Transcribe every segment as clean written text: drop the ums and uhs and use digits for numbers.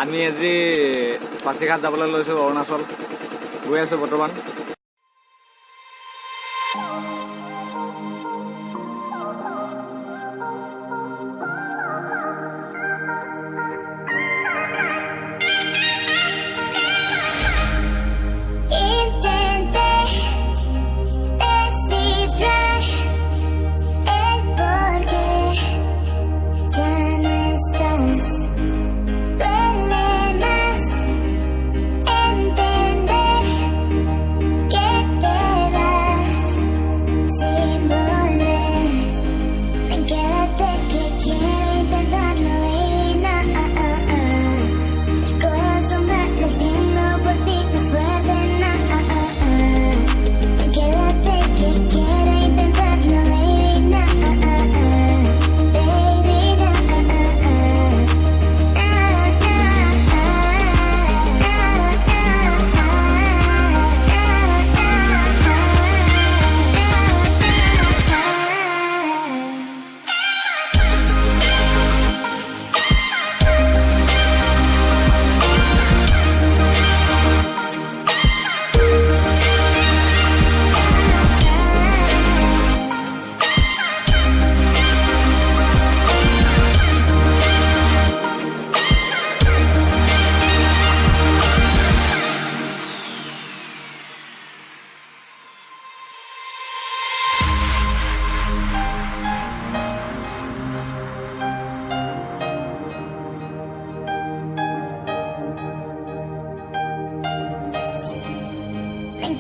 আমি আজি পাছিঘাট যাবলৈ লৈছোঁ অৰুণাচল গৈ আছোঁ বৰ্তমান।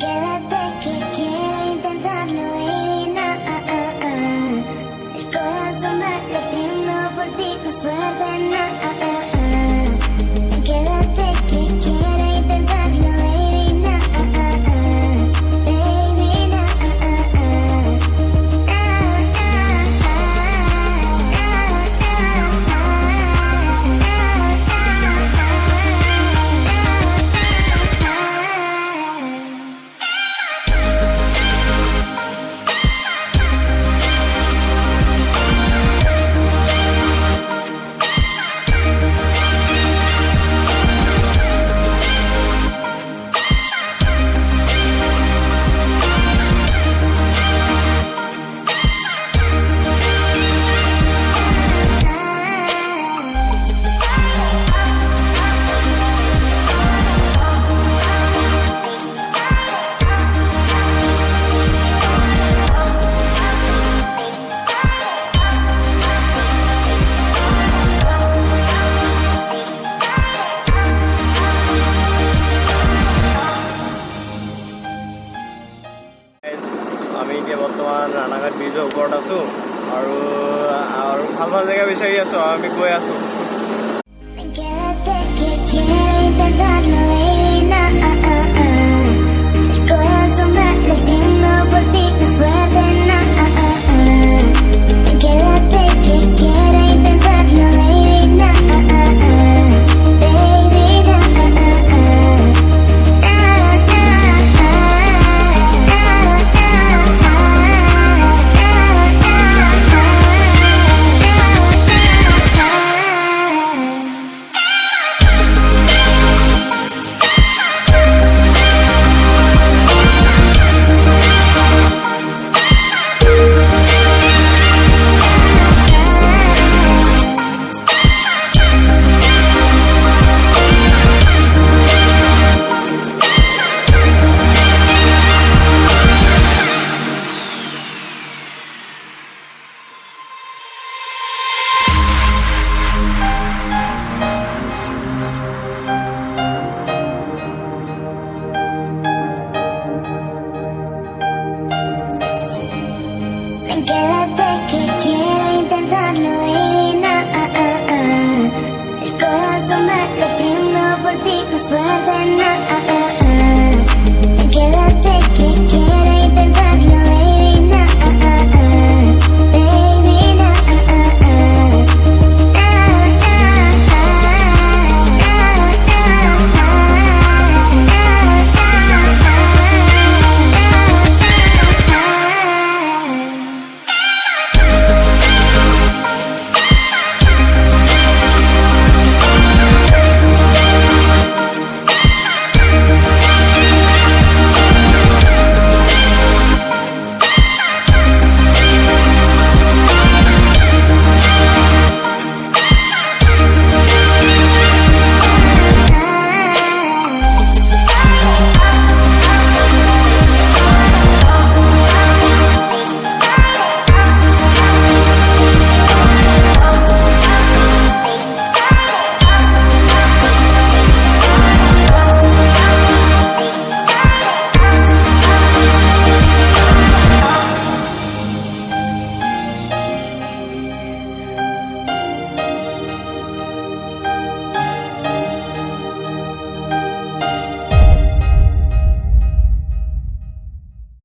Quédate que quiero intentarlo y nada. El corazón va latiendo por ti, más fuerte nada. Quédate que quiero intentarlo y nada. Baby nada. আমি এতিয়া বৰ্তমান ৰাণাঘাট ব্ৰিজৰ ওপৰত আছোঁ আৰু ভাল ভাল জেগা বিচাৰি আছোঁ আৰু আমি গৈ আছোঁ। Quédate que quiero intentarlo y nada. El corazón va latiendo por ti, más fuerte nada. Quédate que quiero intentarlo y nada. Baby nada. Quédate que quiero intentarlo y nada. El corazón va latiendo por ti, más fuerte nada.